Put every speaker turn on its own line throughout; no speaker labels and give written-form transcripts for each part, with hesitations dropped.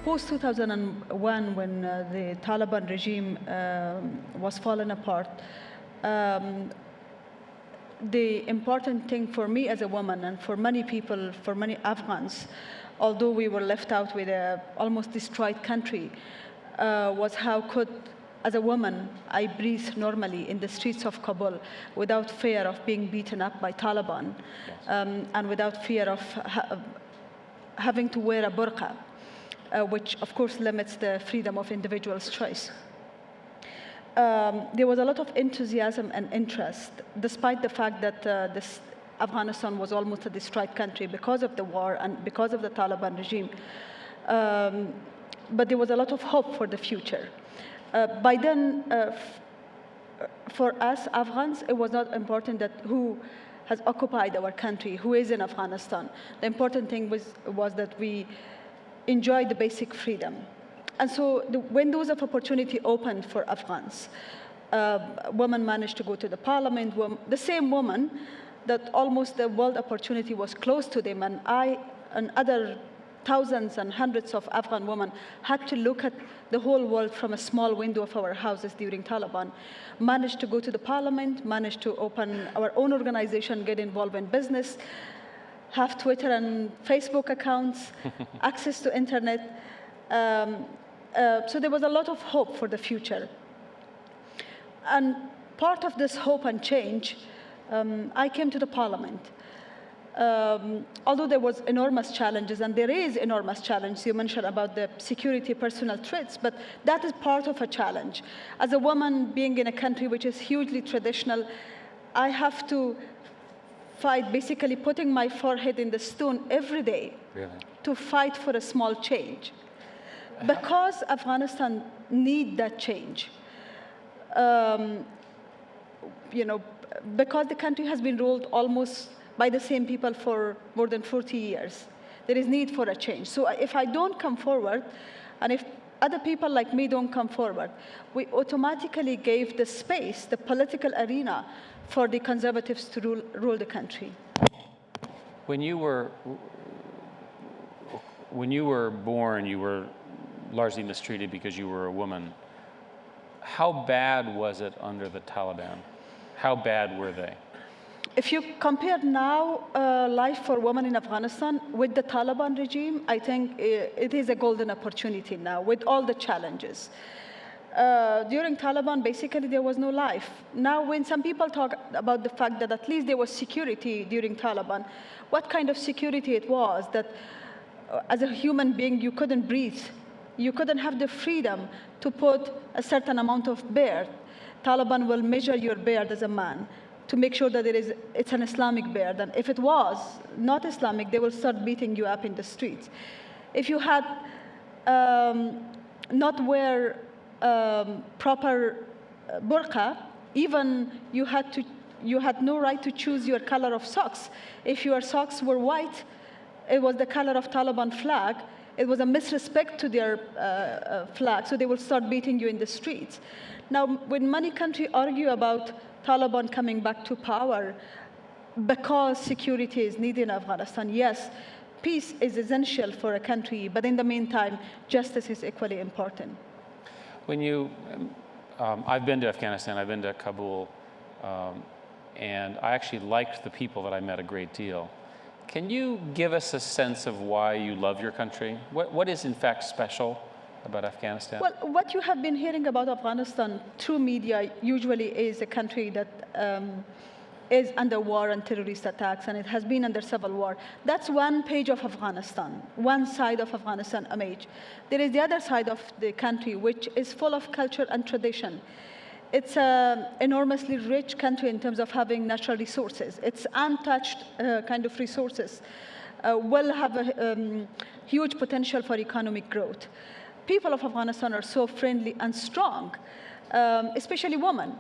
post-2001, when the Taliban regime was falling apart, the important thing for me as a woman and for many people, for many Afghans, although we were left out with a almost destroyed country, was how could, as a woman, I breathe normally in the streets of Kabul without fear of being beaten up by Taliban, and without fear of having to wear a burqa, which of course limits the freedom of individual's choice. There was a lot of enthusiasm and interest, despite the fact that Afghanistan was almost a destroyed country because of the war and because of the Taliban regime. But there was a lot of hope for the future. By then, for us Afghans, it was not important that who has occupied our country, who is in Afghanistan. The important thing was that we enjoyed the basic freedom. And so the windows of opportunity opened for Afghans. Women managed to go to the parliament, the same woman that almost the world opportunity was close to them, and I and other thousands and hundreds of Afghan women had to look at the whole world from a small window of our houses during Taliban, managed to go to the parliament, managed to open our own organization, get involved in business, have Twitter and Facebook accounts, access to internet. So there was a lot of hope for the future. And part of this hope and change, I came to the parliament. Although there was enormous challenges, and there is enormous challenges, you mentioned about the security personal threats, but that is part of a challenge. As a woman being in a country which is hugely traditional, I have to fight, basically putting my forehead in the stone every day to fight for a small change. Because Afghanistan needs that change. Because the country has been ruled almost by the same people for more than 40 years. There is need for a change. So if I don't come forward, and if other people like me don't come forward, we automatically gave the space, the political arena, for the conservatives to rule the country.
When you were born, you were largely mistreated because you were a woman. How bad was it under the Taliban? How bad were they?
If you compare now life for women in Afghanistan with the Taliban regime, I think it is a golden opportunity now with all the challenges. During Taliban, basically there was no life. Now when some people talk about the fact that at least there was security during Taliban, what kind of security it was that as a human being you couldn't breathe. You couldn't have the freedom to put a certain amount of beard. Taliban will measure your beard as a man to make sure that it's an Islamic beard. And if it was not Islamic, they will start beating you up in the streets. If you had not wear proper burqa, even you had no right to choose your color of socks. If your socks were white, it was the color of Taliban flag. It was a misrespect to their flag, so they will start beating you in the streets. Now, when many countries argue about Taliban coming back to power because security is needed in Afghanistan, yes, peace is essential for a country, but in the meantime, justice is equally important.
When I've been to Afghanistan, I've been to Kabul, and I actually liked the people that I met a great deal. Can you give us a sense of why you love your country? What is in fact special about Afghanistan?
Well, what you have been hearing about Afghanistan through media usually is a country that is under war and terrorist attacks, and it has been under civil war. That's one page of Afghanistan, one side of Afghanistan image. There is the other side of the country, which is full of culture and tradition. It's an enormously rich country in terms of having natural resources. It's untouched kind of resources. Will have a huge potential for economic growth. People of Afghanistan are so friendly and strong, especially women.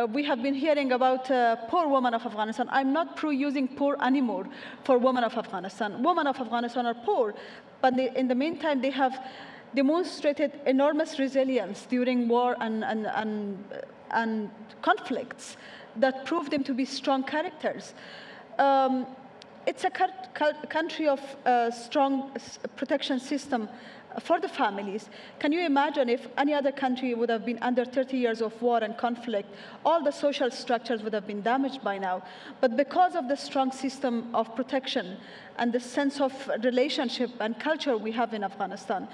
We have been hearing about poor women of Afghanistan. I'm not pro using poor anymore for women of Afghanistan. Women of Afghanistan are poor, but in the meantime, they have demonstrated enormous resilience during war and conflicts that prove them to be strong characters. It's a country of a strong protection system for the families. Can you imagine if any other country would have been under 30 years of war and conflict, all the social structures would have been damaged by now. But because of the strong system of protection and the sense of relationship and culture we have in Afghanistan,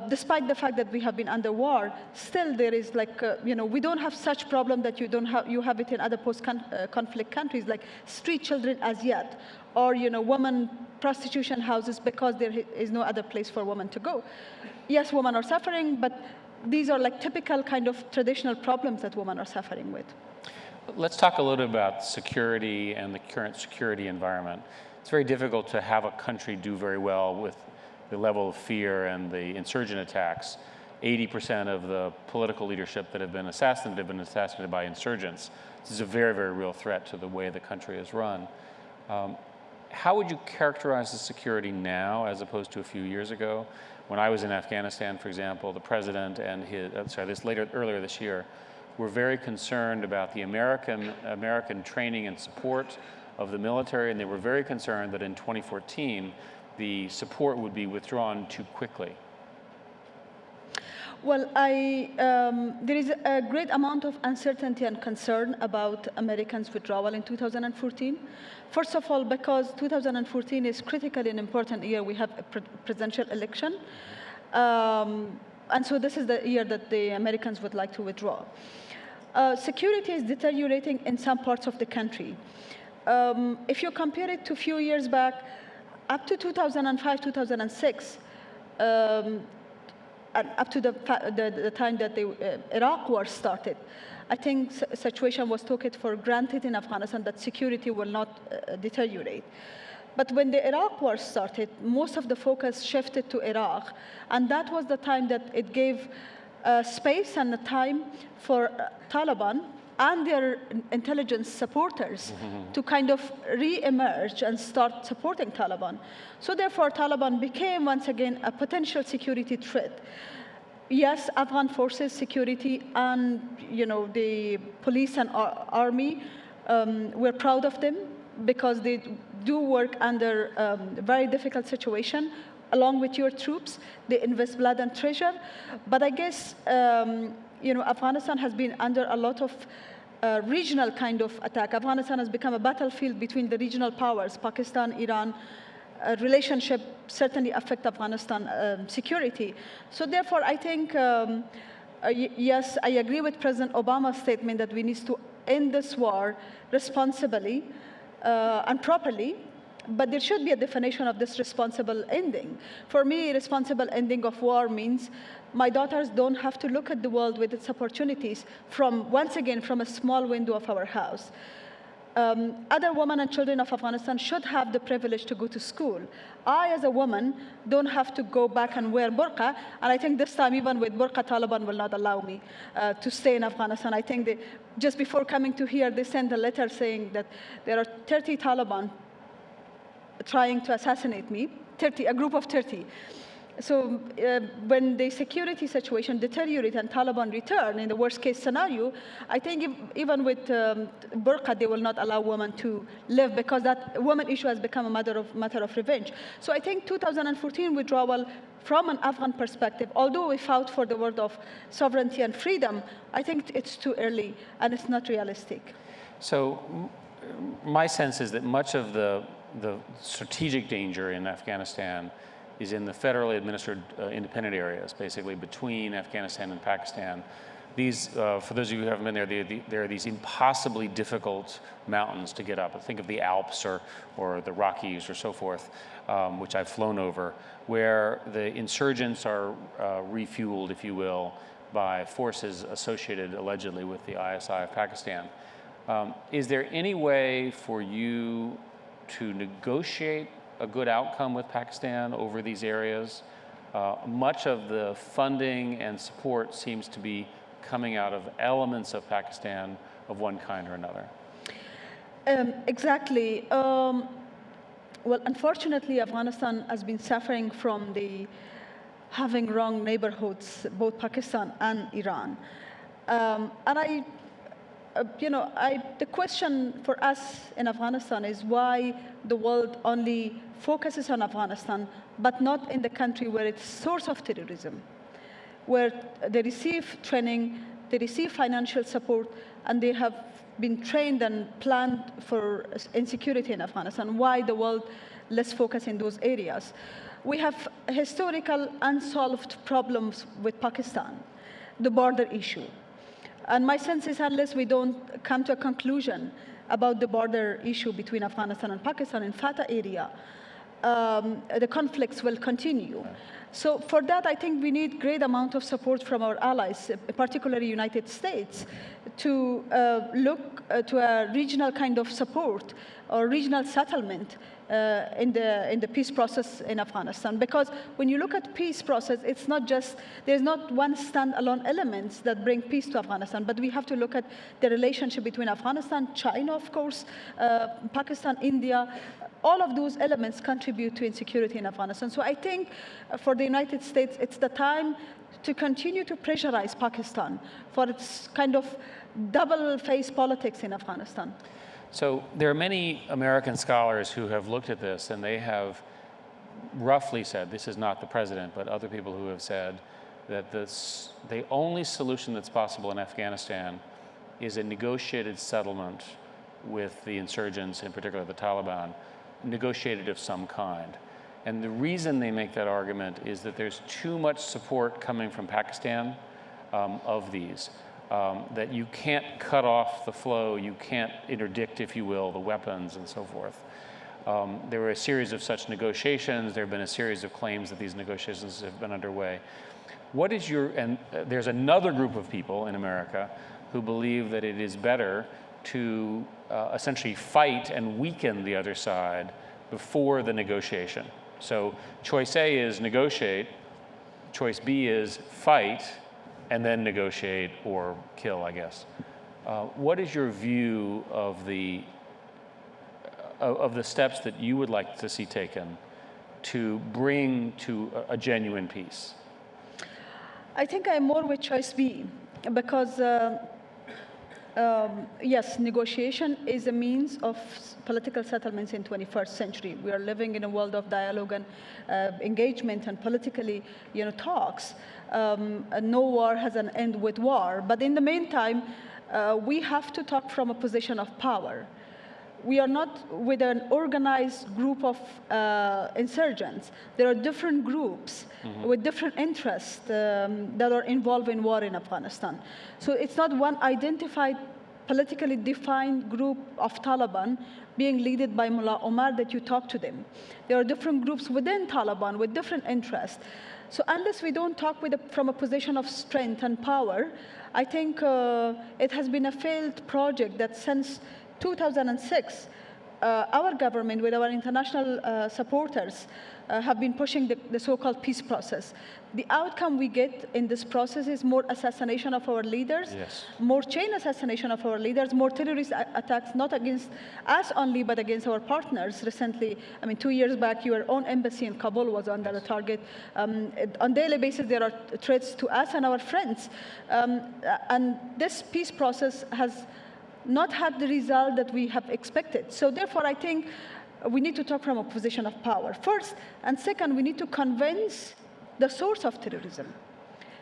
despite the fact that we have been under war, still there is we don't have such problem that you have it in other post-conflict countries, like street children as yet, or women prostitution houses because there is no other place for women to go. Yes, women are suffering, but these are like typical kind of traditional problems that women are suffering with.
Let's talk a little bit about security and the current security environment. It's very difficult to have a country do very well with the level of fear and the insurgent attacks. 80% of the political leadership that have been assassinated by insurgents. This is a very, very real threat to the way the country is run. How would you characterize the security now as opposed to a few years ago? When I was in Afghanistan, for example, the president and earlier this year, were very concerned about the American training and support of the military, and they were very concerned that in 2014, the support would be withdrawn too quickly.
Well, there is a great amount of uncertainty and concern about Americans' withdrawal in 2014. First of all, because 2014 is critically an important year. We have a presidential election. And so this is the year that the Americans would like to withdraw. Security is deteriorating in some parts of the country. If you compare it to a few years back, up to 2005, 2006, and up to the time that the Iraq war started, I think the situation was taken for granted in Afghanistan that security will not deteriorate. But when the Iraq war started, most of the focus shifted to Iraq, and that was the time that it gave space and time for Taliban and their intelligence supporters to kind of re-emerge and start supporting Taliban. So therefore, Taliban became once again a potential security threat. Yes, Afghan forces, security, and the police and army, we're proud of them because they do work under a very difficult situation. Along with your troops, they invest blood and treasure. But I guess Afghanistan has been under a lot of regional kind of attack. Afghanistan has become a battlefield between the regional powers, Pakistan, Iran. Relationship certainly affect Afghanistan security. So therefore, I think, yes, I agree with President Obama's statement that we need to end this war responsibly and properly. But there should be a definition of this responsible ending. For me, responsible ending of war means my daughters don't have to look at the world with its opportunities once again, from a small window of our house. Other women and children of Afghanistan should have the privilege to go to school. I, as a woman, don't have to go back and wear burqa. And I think this time, even with burqa, Taliban will not allow me to stay in Afghanistan. I think just before coming to here, they sent a letter saying that there are 30 Taliban trying to assassinate me, a group of 30. So when the security situation deteriorates and Taliban return, in the worst case scenario, I think even with burqa, they will not allow women to live because that women issue has become a matter of revenge. So I think 2014 withdrawal from an Afghan perspective, although we fought for the word of sovereignty and freedom, I think it's too early and it's not realistic.
So my sense is that much of the strategic danger in Afghanistan is in the federally administered independent areas, basically between Afghanistan and Pakistan. These, for those of you who haven't been there, there are these impossibly difficult mountains to get up. Think of the Alps or the Rockies or so forth, which I've flown over, where the insurgents are refueled, if you will, by forces associated allegedly with the ISI of Pakistan. Is there any way for you to negotiate a good outcome with Pakistan over these areas? Much of the funding and support seems to be coming out of elements of Pakistan of one kind or another.
Exactly. Well, unfortunately, Afghanistan has been suffering from having wrong neighborhoods, both Pakistan and Iran. And the question for us in Afghanistan is why the world only focuses on Afghanistan, but not in the country where it's source of terrorism, where they receive training, they receive financial support, and they have been trained and planned for insecurity in Afghanistan. Why the world less focus in those areas? We have historical unsolved problems with Pakistan, the border issue. And my sense is unless we don't come to a conclusion about the border issue between Afghanistan and Pakistan in FATA area, the conflicts will continue. So for that, I think we need great amount of support from our allies, particularly United States, to look to a regional kind of support or regional settlement in the peace process in Afghanistan. Because when you look at peace process, it's not just, there's not one standalone elements that bring peace to Afghanistan, but we have to look at the relationship between Afghanistan, China, of course, Pakistan, India. All of those elements contribute to insecurity in Afghanistan. So I think for the United States, it's the time to continue to pressurize Pakistan for its kind of double-faced politics in Afghanistan.
So there are many American scholars who have looked at this, and they have roughly said, this is not the president, but other people who have said that the only solution that's possible in Afghanistan is a negotiated settlement with the insurgents, in particular the Taliban, negotiated of some kind. And the reason they make that argument is that there's too much support coming from Pakistan of these, that you can't cut off the flow, you can't interdict, if you will, the weapons and so forth. There were a series of such negotiations. There have been a series of claims that these negotiations have been underway. What is and there's another group of people in America who believe that it is better to essentially fight and weaken the other side before the negotiation. So choice A is negotiate, choice B is fight, and then negotiate or kill, I guess. What is your view of the steps that you would like to see taken to bring to a genuine peace?
I think I'm more with choice B, because yes, negotiation is a means of political settlements in 21st century. We are living in a world of dialogue and engagement and politically, talks. No war has an end with war. But in the meantime, we have to talk from a position of power. We are not with an organized group of insurgents. There are different groups with different interests that are involved in war in Afghanistan. So it's not one identified, politically defined group of Taliban being led by Mullah Omar that you talk to them. There are different groups within Taliban with different interests. So unless we don't talk from a position of strength and power, I think it has been a failed project that since 2006, our government, with our international supporters, have been pushing the so-called peace process. The outcome we get in this process is more assassination of our leaders,
yes,
more chain assassination of our leaders, more terrorist attacks, not against us only, but against our partners. Recently, 2 years back, your own embassy in Kabul was under a target. On a daily basis, there are threats to us and our friends. And this peace process has not had the result that we have expected. So therefore, I think we need to talk from a position of power, first. And second, we need to convince the source of terrorism,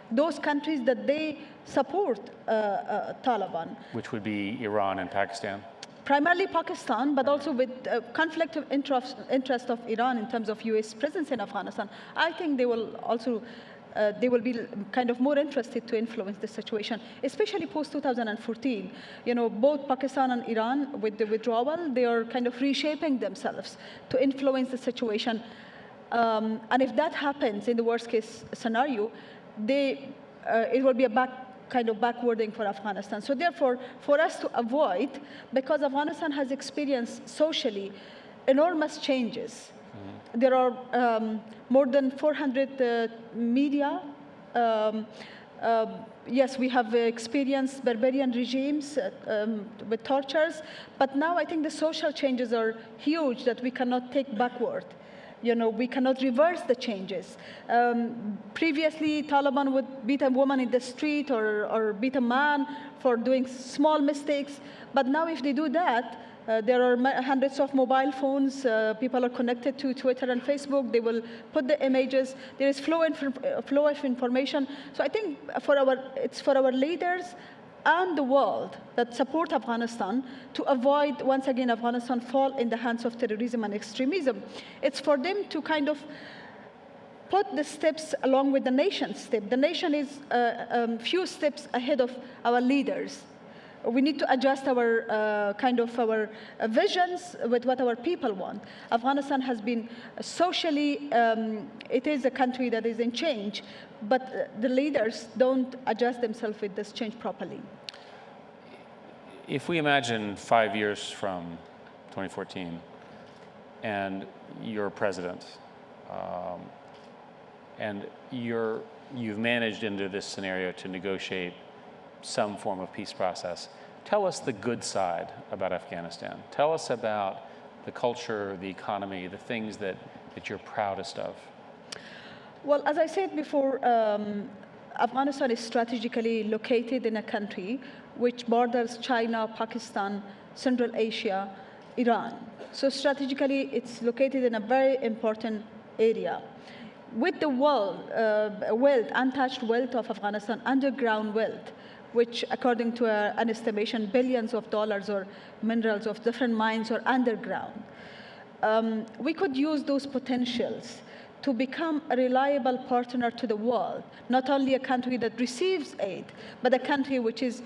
those countries that they support Taliban.
Which would be Iran and Pakistan?
Primarily Pakistan, but also with conflict of interest of Iran in terms of US presence in Afghanistan. I think they will also they will be kind of more interested to influence the situation, especially post-2014. Both Pakistan and Iran, with the withdrawal, they are kind of reshaping themselves to influence the situation. And if that happens in the worst-case scenario, it will be a kind of backwarding for Afghanistan. So therefore, for us to avoid, because Afghanistan has experienced socially enormous changes. There are more than 400 media. Yes, we have experienced barbarian regimes with tortures, but now I think the social changes are huge that we cannot take backward. We cannot reverse the changes. Previously, Taliban would beat a woman in the street or beat a man for doing small mistakes. But now if they do that, there are hundreds of mobile phones. People are connected to Twitter and Facebook. They will put the images. There is flow of information. So I think it's for our leaders and the world that support Afghanistan to avoid, once again, Afghanistan fall in the hands of terrorism and extremism. It's for them to kind of put the steps along with the nation's step. The nation is a few steps ahead of our leaders. We need to adjust our visions with what our people want. Afghanistan has been socially, it is a country that is in change, but the leaders don't adjust themselves with this change properly.
If we imagine 5 years from 2014 and you're president, and you've managed into this scenario to negotiate some form of peace process. Tell us the good side about Afghanistan. Tell us about the culture, the economy, the things that you're proudest of.
Well, as I said before, Afghanistan is strategically located in a country which borders China, Pakistan, Central Asia, Iran. So strategically, it's located in a very important area. With the untouched wealth of Afghanistan, underground wealth, which according to an estimation, billions of dollars or minerals of different mines are underground. We could use those potentials to become a reliable partner to the world, not only a country that receives aid, but a country which is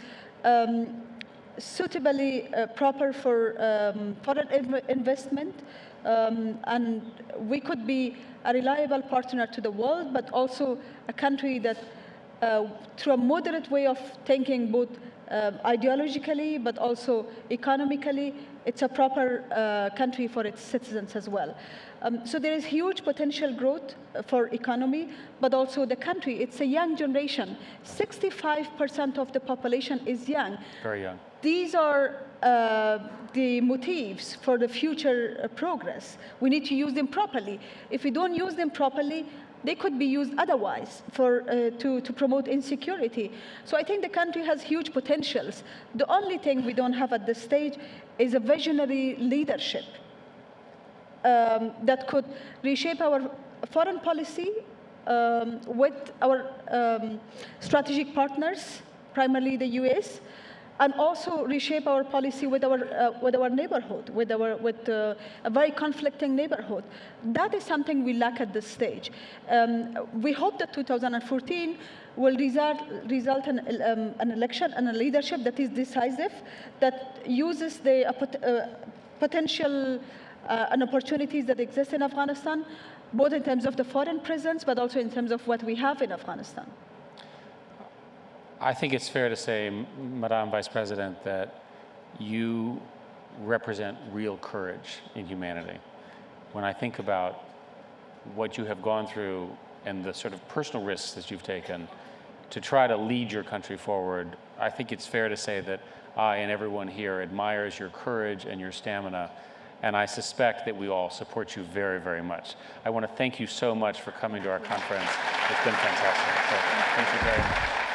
suitably proper for foreign investment. And we could be a reliable partner to the world, but also a country that through a moderate way of thinking, both ideologically but also economically, it's a proper country for its citizens as well. So there is huge potential growth for economy, but also the country. It's a young generation. 65% of the population is young.
Very young.
These are the motives for the future progress. We need to use them properly. If we don't use them properly, they could be used otherwise to promote insecurity. So I think the country has huge potentials. The only thing we don't have at this stage is a visionary leadership that could reshape our foreign policy with our strategic partners, primarily the US, and also reshape our policy with our neighborhood, with a very conflicting neighborhood. That is something we lack at this stage. We hope that 2014 will result in an election and a leadership that is decisive, that uses the potential and opportunities that exist in Afghanistan, both in terms of the foreign presence, but also in terms of what we have in Afghanistan.
I think it's fair to say, Madam Vice President, that you represent real courage in humanity. When I think about what you have gone through and the sort of personal risks that you've taken to try to lead your country forward, I think it's fair to say that I and everyone here admires your courage and your stamina, and I suspect that we all support you very, very much. I want to thank you so much for coming to our conference. It's been fantastic. So thank you very much.